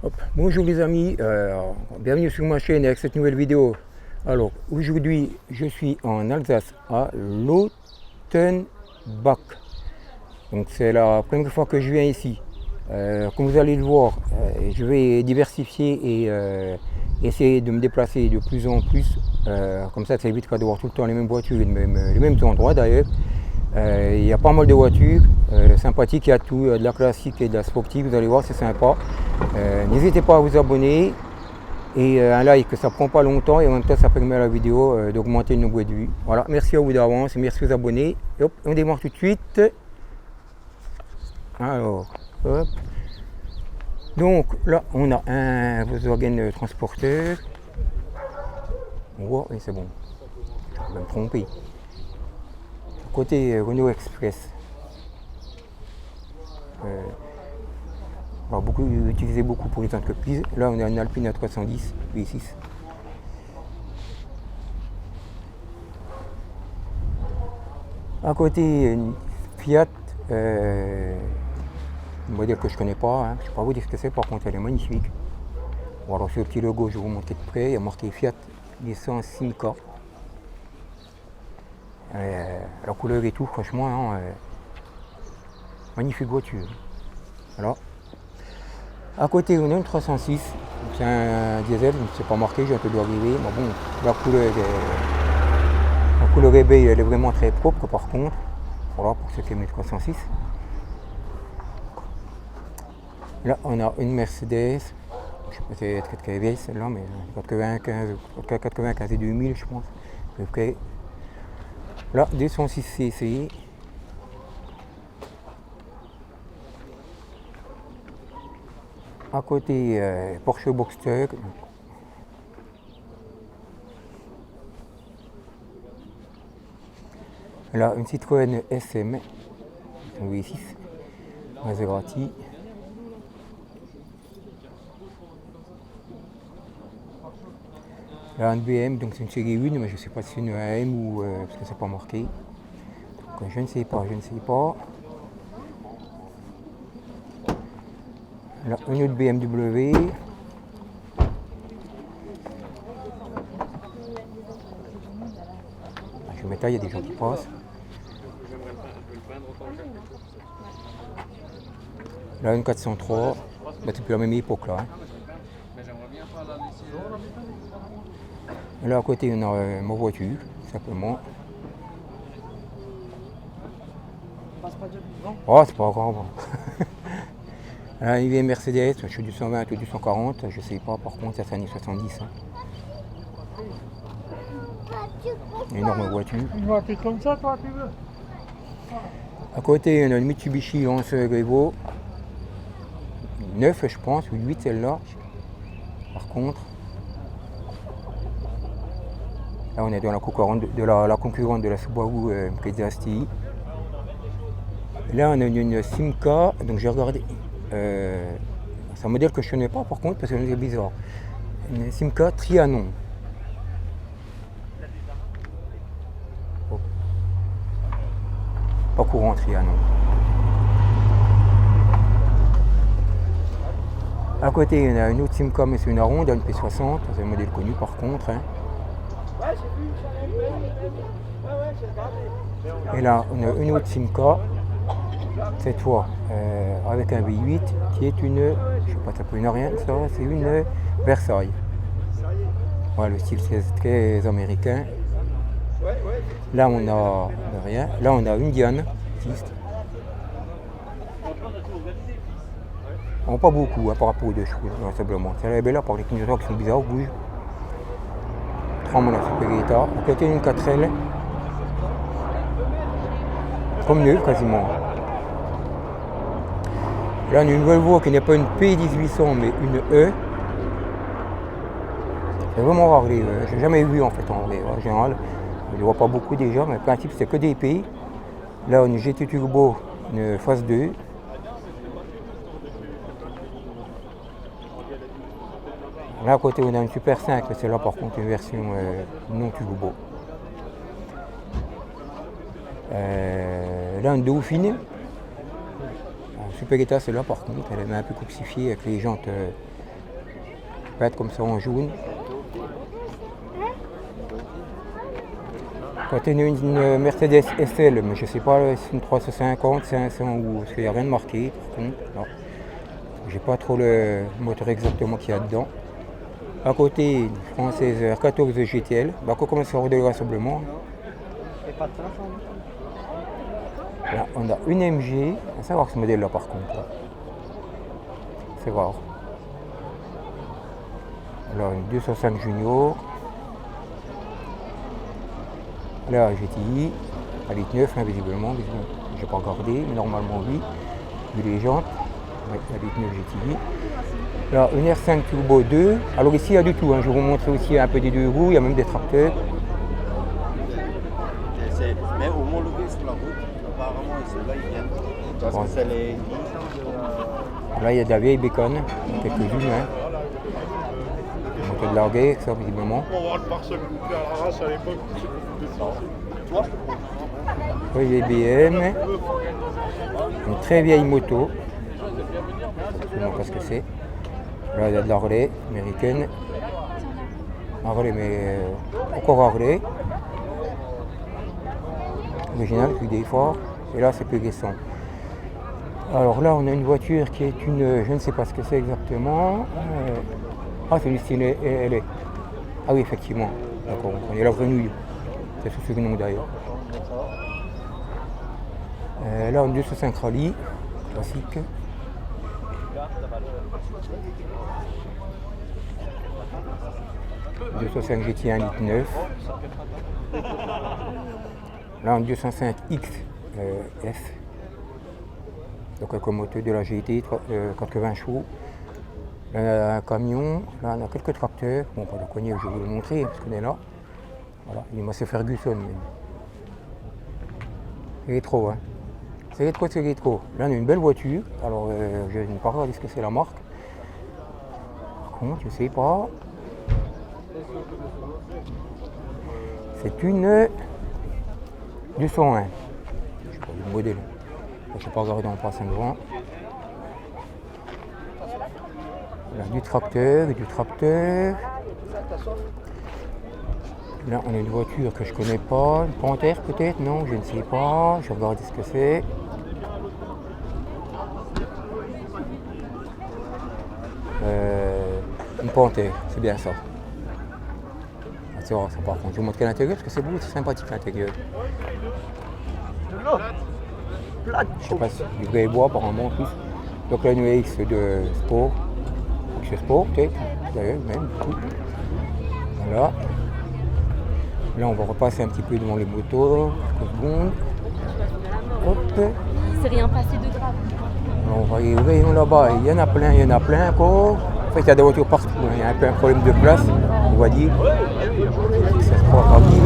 Hop. Bonjour les amis, bienvenue sur ma chaîne avec cette nouvelle vidéo. Alors aujourd'hui je suis en Alsace à Lautenbach. Donc c'est la première fois que je viens ici. Comme vous allez le voir, je vais diversifier et essayer de me déplacer de plus en plus. Comme ça évitera de voir tout le temps les mêmes voitures et les mêmes endroits d'ailleurs. Il y a pas mal de voitures sympathiques, il y a tout, de la classique et de la sportive, vous allez voir, c'est sympa. N'hésitez pas à vous abonner et un like, ça prend pas longtemps et en même temps ça permet à la vidéo d'augmenter le nombre de vues. Voilà, merci à vous d'avance, merci aux abonnés. Et hop, on démarre tout de suite. Alors, hop. Donc là, on a un Volkswagen transporteur. On voit, oui c'est bon, je vais me tromper. Côté Renault Express. Utilisé beaucoup pour les entreprises. Là, on a une Alpine A310 V6. À côté, une Fiat, un modèle que je connais pas. Je ne sais pas vous dire ce que c'est, par contre, elle est magnifique. Voilà, sur le petit logo, je vais vous montrer de près. Il y a marqué Fiat 205K. La couleur et tout, franchement, magnifique voiture. Voilà. À côté, on a une 306, c'est un diesel, c'est pas marqué, j'ai un peu d'arriver, mais bon, la couleur eBay, elle est vraiment très propre par contre. Voilà, pour ceux qui aiment les 306. Là, on a une Mercedes, je sais pas si c'est très vieille celle-là, mais 95 et 2000, je pense. Okay. Là, 206 cc. À côté, Porsche Boxster. Là, une Citroën SM V6 Maserati. Là, une BM, donc c'est une série 1, mais je ne sais pas si c'est une AM ou parce que c'est pas marqué. Donc, je ne sais pas. Là, une autre BMW. Je vais mettre là, il y a des gens qui passent. Là, une 403. Bah, c'est plus la même époque là. Là, à côté, on a ma voiture, simplement. Oh, c'est pas grave. Là, il y a une Mercedes, je suis du 120 ou du 140, je sais pas, par contre, ça c'est années 70. Une énorme voiture. Une voiture comme ça, toi, tu veux? À côté, on a une Mitsubishi Lancer Evo. 9, je pense, ou 8 celle-là. Par contre, là, on est dans la concurrente de la Subaru Impreza STI. Là, on a une Simca, donc j'ai regardé. C'est un modèle que je ne connais pas par contre parce que c'est bizarre. Une Simca Trianon. Oh. Pas courant Trianon. À côté, il y en a une autre Simca, mais c'est une Aronde, une P60, c'est un modèle connu par contre. Et là, on a une autre Simca, cette fois avec un V8 qui est une, je sais pas, ça peut une rien, ça, c'est une Versailles. Voilà, le style c'est très américain. Là, on a rien. Là, on a une Diane. On pas beaucoup par rapport aux deux chevaux, simplement. C'est là par les clignotants qui sont bizarres, bougent. Tremble dans ce état. À côté d'une 4L. Comme neuve quasiment. Là, on a une Volvo qui n'est pas une P1800 mais une E. C'est vraiment rare les E. J'ai jamais vu en fait en vrai. En général, je ne les vois pas beaucoup déjà, mais le principe c'est que des P. Là, on a une GT Turbo, une phase 2. Là à côté on a une Super 5, c'est là par contre une version non turbo. Là un Dauphiné. Super état c'est là par contre, elle est un peu crucifiée avec les jantes peinte comme ça en jaune. Quand on a une Mercedes SL, mais je ne sais pas si c'est une 350, 500 ou parce qu'il n'y a rien de marqué par contre. Non. J'ai pas trop le moteur exactement qu'il y a dedans. À côté, une française R14 GTL, bah, qu'on commence à regarder rassemblement. Là, on a une MG, à savoir ce modèle là par contre. Là. C'est rare. Alors une 205 Junior. Là, GTI, à litre 9, hein, visiblement, je n'ai pas regardé, mais normalement oui, vu les jantes, oui, à litre 9 GTI. Là, une R5 Turbo 2, alors ici il y a du tout, hein. Je vais vous montrer aussi un peu des deux roues, il y a même des tracteurs. Mais homologué sur la route, apparemment, ceux-là ils viennent. Parce que c'est les. Là, il y a de la vieille bécane, quelques-unes, hein. Moteur de larguer, ça visiblement. On va voir le pare-choc coupé à la race à l'époque. Oui, les BM, une très vieille moto, je ne sais pas ce que c'est. Là, il y a de la Harley américaine, Harley, mais encore Harley, original, plus des forts, et là c'est plus récent. Alors là, on a une voiture qui est une, je ne sais pas ce que c'est exactement. Ah, c'est une style LA. Ah oui, effectivement, d'accord, on connaît la grenouille. C'est sous ce nom d'ailleurs. Là, on a 205 rallye, classique. « 205 GT 1 litre 9. Là, on a 205 XF. Donc avec le moteur de la GT, 80 chevaux. Là, on a un camion, là on a quelques tracteurs. Bon, pas le cogner, je vais vous le montrer parce qu'on est là. Voilà, il m'a fait Ferguson même. C'est rétro, hein. C'est rétro, c'est rétro. Là, on a une belle voiture. Alors, je ne sais pas regarder ce que c'est la marque. Par contre, je ne sais pas. C'est une 201. Je ne sais pas le modèle. Je ne sais pas regarder en passant devant. Là, du tracteur, du tracteur. Là, on a une voiture que je connais pas, une Panthère peut-être, non, je ne sais pas, je vais regarder ce que c'est. Une Panthère, c'est bien ça. Ah, c'est rare ça par contre, je vous montre l'intérieur parce que c'est beau, c'est sympathique l'intérieur. Je sais pas si du vrai bois apparemment en plus. Donc là, une X de sport, X Sport peut-être, d'ailleurs même. Voilà. Là, on va repasser un petit peu devant les motos, quelques secondes. Hop. C'est rien passé de grave. On va y ouvrir là-bas. Il y en a plein encore. En fait, il y a des voitures partout. Il y a un peu un problème de place, on va dire. Ça se croit rapide.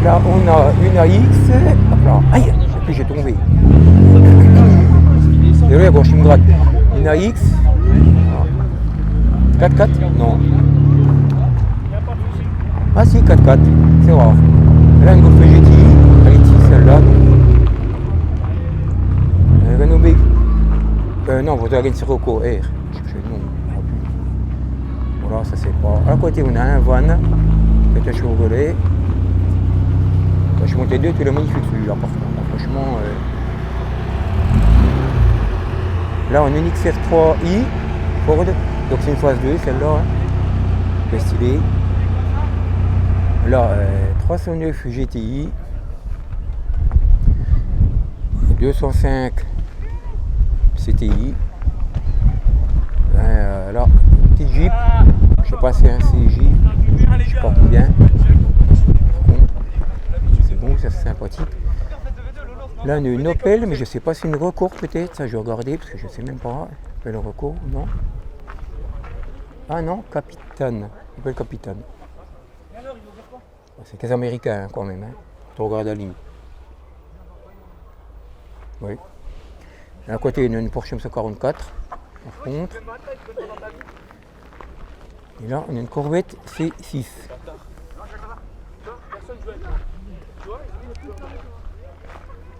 Là, on a une AX. Hop là. Aïe, et puis j'ai tombé. Désolé, bon, je me gratte. Une AX. 4x4 ? Non. Ah si, 4x4, c'est rare. Là, une Golf GTI, elle est ici, celle-là. Renault B. Non, Volkswagen Sirocco R. Je cherche le nom. Voilà, ça c'est pas. À côté, on a un van, c'est un Chevrolet. Je suis monté deux, tout le magnifique celui-là, par contre. Franchement. Là, on a une XR3i Ford, donc c'est une phase 2, celle-là. C'est stylé. Là, 309 GTI, 205 CTI, là, petite Jeep, je sais pas si c'est un CJ, je sais pas combien, c'est bon, ça c'est sympathique. Là, on a une Opel, mais je sais pas si c'est une Recours peut-être, ça je vais regarder parce que je sais même pas, Opel Recours, non. Ah non, Capitane, Opel Capitane. C'est quasi américain hein, quand même, hein. Tu regardes la ligne. Oui. À côté, il y a une Porsche MC44, par contre. Et là, on a une Corvette C6.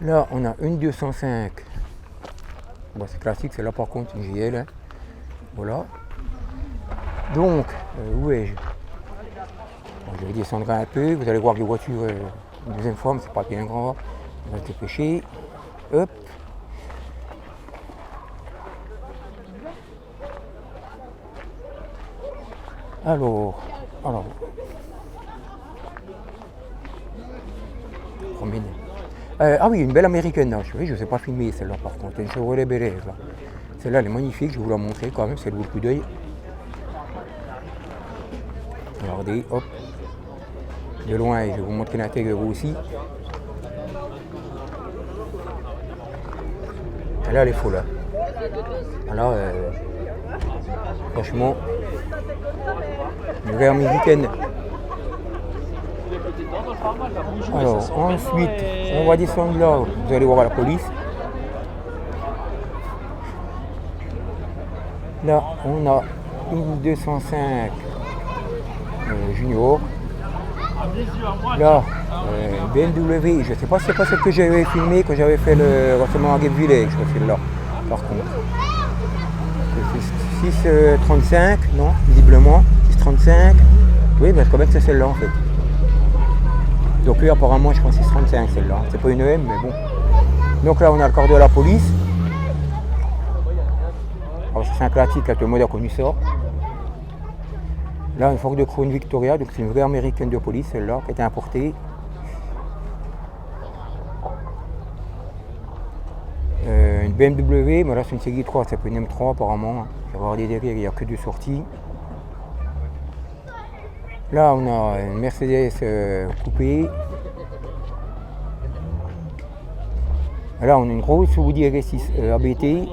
Là, on a une 205. Bon, c'est classique, c'est là par contre une GL. Hein. Voilà. Donc, où ai-je? Bon, je vais descendre un peu, vous allez voir que les voitures, une deuxième fois, mais c'est pas bien grand. On va se dépêcher. Hop. Alors. Promène. Ah oui, une belle américaine là. Je ne sais pas filmer celle-là par contre. Une Chevrolet Bel Air là. Celle-là elle est magnifique, je vais vous la montrer quand même, c'est le coup d'œil. Regardez, hop. De loin, je vais vous montrer l'intérieur aussi. Là, elle est folle. Là, franchement, une vraie américaine. Alors, ensuite, on va descendre là, vous allez voir la police. Là, on a une 205 Junior. Là, BMW, je ne sais pas si c'est pas celle que j'avais filmée quand j'avais fait le rassemblement à Guebwiller, je crois que c'est là, par contre. 635, non, visiblement, 635. Oui, mais quand même c'est celle-là en fait. Donc lui apparemment je crois 635 celle-là. C'est pas une EM mais bon. Donc là on a le corps de la police. Alors c'est un classique, tout le monde a connu ça. Là une Ford de Crown Victoria, donc c'est une vraie américaine de police celle-là qui a été importée. Une BMW, mais là c'est une série 3, c'est pas une M3 apparemment. Je vais regarder derrière, il n'y a que deux sorties. Là on a une Mercedes coupée. Là on a une grosse Audi RS6 ABT,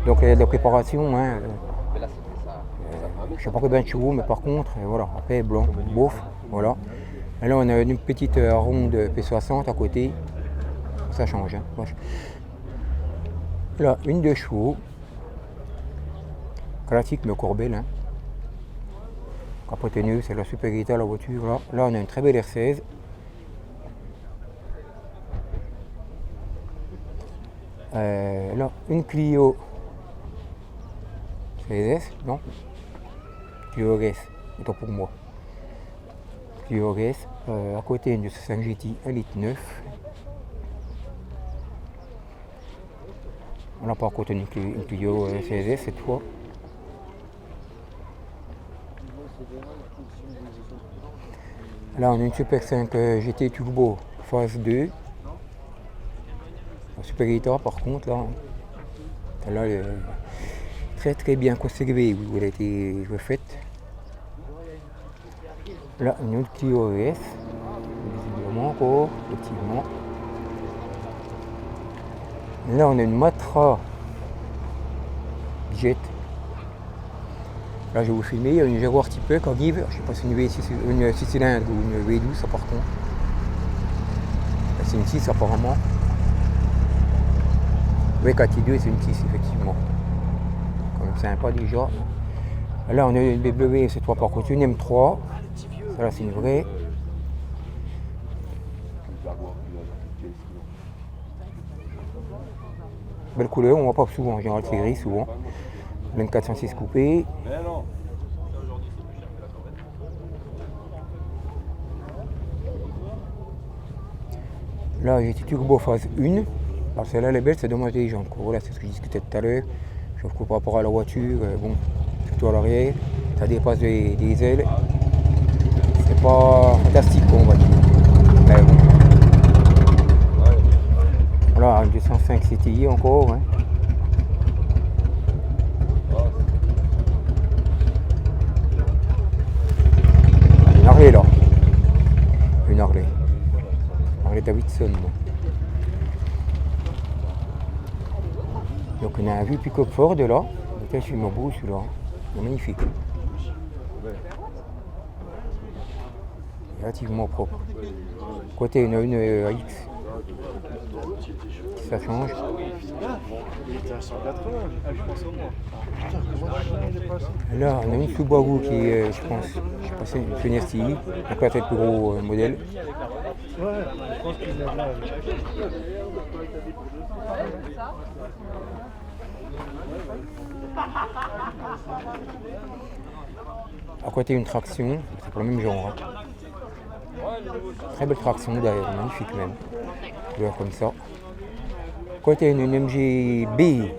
donc il y a de la préparation. Hein. Je ne sais pas combien de chevaux, mais par contre, voilà, après blanc, beauf, voilà. Et là on a une petite ronde P60 à côté, ça change. Hein. Là, une 2 chevaux, classique mais encore belle. Hein. Capoteneux, c'est la super état la voiture. Là, on a une très belle R16. Là, une Clio 16S, non Clio RS, autant pour moi. Clio RS, à côté une 205 GT 1,9 litre. Là par contre une Clio 16S cette fois. Là on a une Super 5 GT Turbo phase 2. Un super état par contre là. Celle-là elle est très bien conservée où elle a été refaite. Là une autre Clio ES, visiblement encore, effectivement. Là on a une Matra Jet. Là je vais vous filmer, il y a une Jaguar type E qui arrive, je ne sais pas si c'est une 6 cylindres ou une V12 ça par contre. C'est une 6 apparemment. Oui, 4i2 c'est une 6 effectivement. Quand même sympa déjà. Là on a une BMW, c'est toi par contre une M3. Ça là c'est une vraie. Belle couleur, on ne voit pas souvent, en général c'est gris souvent. Une 406 coupée. Là j'ai Turbo phase 1. Alors celle-là elle est belle, c'est dommage des jantes. Voilà, c'est ce que je discutais tout à l'heure. Je trouve par rapport à la voiture, bon, surtout à l'arrière, ça dépasse des ailes. C'est pas fantastique on va dire. Mais bon. Voilà, une 205 CTI encore. Hein. Une Harley là. Une Harley. Harley Davidson. Donc on a un vieux pick-up Ford là. C'est vraiment beau celui-là. C'est magnifique. Relativement propre. Côté on a une AX. Ça change. Là, on a une Subaru qui est, je pense, c'est une Finesty, donc là, c'est le plus gros modèle. À côté une traction, c'est pour le même genre. Hein. Très belle traction d'ailleurs, magnifique même. Tu vois comme ça. À côté une MGB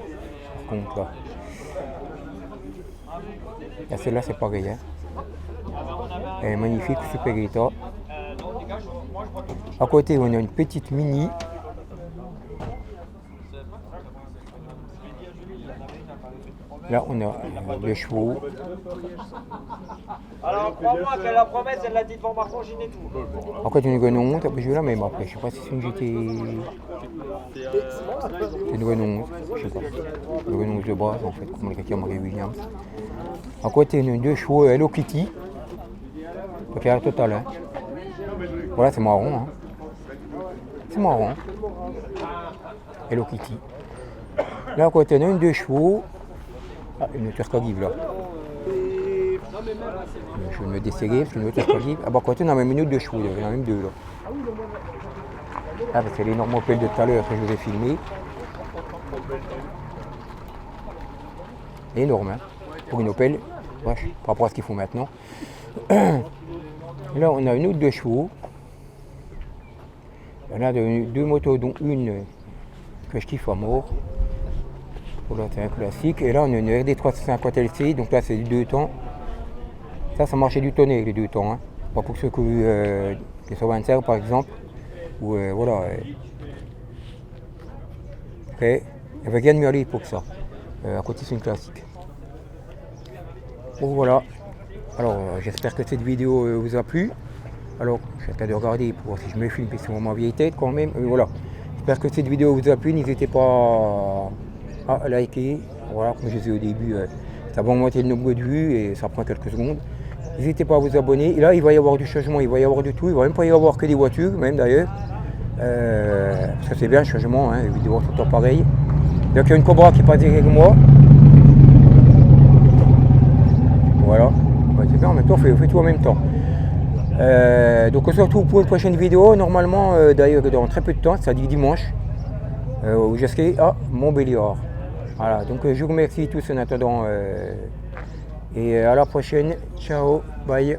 par contre là. Et celle-là c'est pareil. Hein. Elle est magnifique, super état. À côté on a une petite Mini. Là on a les chevaux. Alors crois-moi que la promesse, elle l'a dit devant ma congénée tout. Après tu as une guenon, je vais la même après, je sais pas si c'est une GT. C'est une guenon, je sais pas. Une guenon de base en fait, comme le Katia Marie Williams. À côté on a deux chevaux Hello Kitty. Ok, à la totale. Hein. Voilà, c'est marron. Hein. C'est marron. Hello Kitty. Là à côté on a une deux chevaux. Ah, une Turcagive là. Je vais me desserrer, c'est une autre Turcagive. Ah bah à côté on a même une autre de chevaux, il y en a même deux là. Ah parce que c'est l'énorme Opel de tout à l'heure que je vous ai filmé. Énorme hein. Pour une Opel, vache, par rapport à ce qu'ils font maintenant. Là on a une autre de chevaux. On a deux motos dont une que je kiffe à mort. Là c'est un classique. Et là on a une RD 350 LC, donc là c'est du 2 temps. Ça marchait du tonnerre les 2 temps. Hein. Pas pour ceux qui ont eu des 125 par exemple. Ou voilà. Après, il n'y avait rien de mieux à l'époque ça. À côté c'est une classique. Bon voilà. Alors j'espère que cette vidéo vous a plu. Alors je suis en train de regarder pour voir si je me filme, c'est ma vieille tête quand même. Voilà. J'espère que cette vidéo vous a plu. N'hésitez pas à liker. Voilà, comme je disais au début, ça va augmenter le nombre de vues et ça prend quelques secondes. N'hésitez pas à vous abonner. Et là, il va y avoir du changement, il va y avoir de tout. Il ne va même pas y avoir que des voitures, même d'ailleurs. Parce que c'est bien le changement, hein, les vidéos tout le temps pareil. Donc il y a une Cobra qui est pas derrière moi. Voilà. Ouais, c'est bien, en même temps, on fait tout en même temps. Donc on se retrouve pour une prochaine vidéo. Normalement, d'ailleurs, dans très peu de temps, c'est-à-dire dimanche, où je serai à Montbéliard. Voilà, donc je vous remercie tous en attendant et à la prochaine. Ciao, bye.